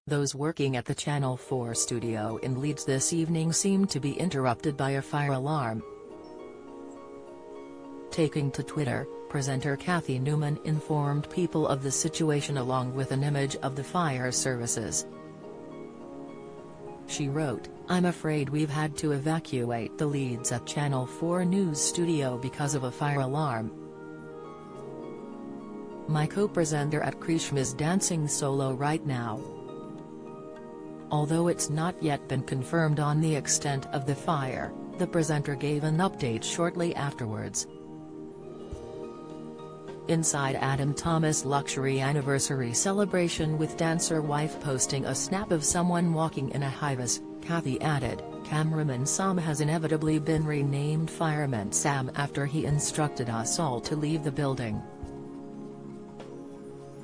Those working at the Channel 4 studio in Leeds this evening seemed to be interrupted by a fire alarm. Taking to Twitter, presenter Cathy Newman informed people of the situation along with an image of the fire services. She wrote, "I'm afraid we've had to evacuate the Leeds at Channel 4 News studio because of a fire alarm. My co-presenter at Krishna is dancing solo right now." Although it's not yet been confirmed on the extent of the fire, the presenter gave an update shortly afterwards. Inside Adam Thomas luxury anniversary celebration with dancer wife posting a snap of someone walking in a high-vis, Cathy added, "Cameraman Sam has inevitably been renamed Fireman Sam after he instructed us all to leave the building."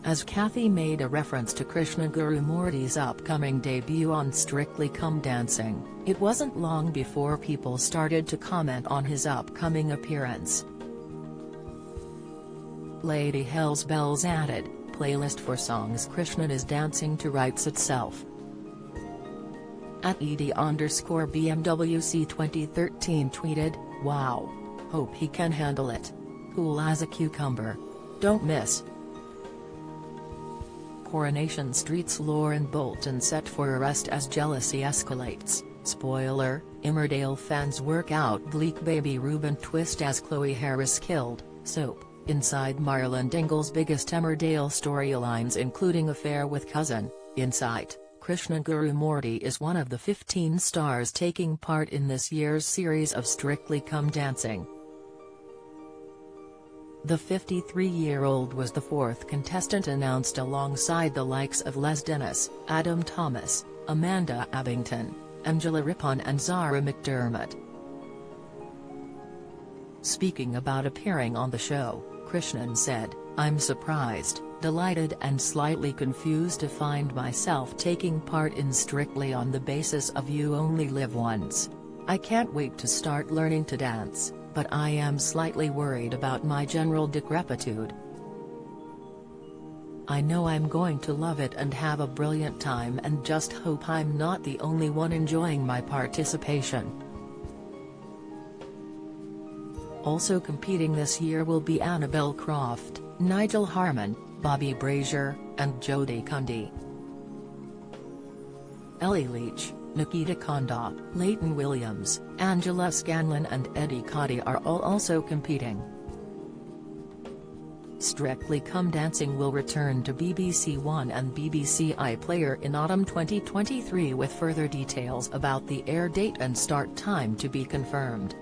As Cathy made a reference to Krishna Gurumurthy's upcoming debut on Strictly Come Dancing, it wasn't long before people started to comment on his upcoming appearance. Lady Hells Bells added, "Playlist for songs Krishna is dancing to writes itself." At @ED_BMWC 2013 tweeted, "Wow. Hope he can handle it. Cool as a cucumber. Don't miss." Coronation Street's Lauren Bolton set for arrest as jealousy escalates. Spoiler, Emmerdale fans work out bleak Baby Reuben twist as Chloe Harris killed. Soap. Inside Marlon Dingle's biggest Emmerdale storylines including affair with cousin. Insight, Krishna Gurumurthy is one of the 15 stars taking part in this year's series of Strictly Come Dancing. The 53-year-old was the fourth contestant announced alongside the likes of Les Dennis, Adam Thomas, Amanda Abbington, Angela Rippon and Zara McDermott. Speaking about appearing on the show, Krishnan said, "I'm surprised, delighted and slightly confused to find myself taking part in Strictly on the basis of you only live once. I can't wait to start learning to dance, but I am slightly worried about my general decrepitude. I know I'm going to love it and have a brilliant time and just hope I'm not the only one enjoying my participation." Also competing this year will be Annabel Croft, Nigel Harman, Bobby Brazier, and Jodie Cundy. Ellie Leach, Nikita Konda, Leighton Williams, Angela Scanlon and Eddie Cody are all also competing. Strictly Come Dancing will return to BBC One and BBC iPlayer in autumn 2023 with further details about the air date and start time to be confirmed.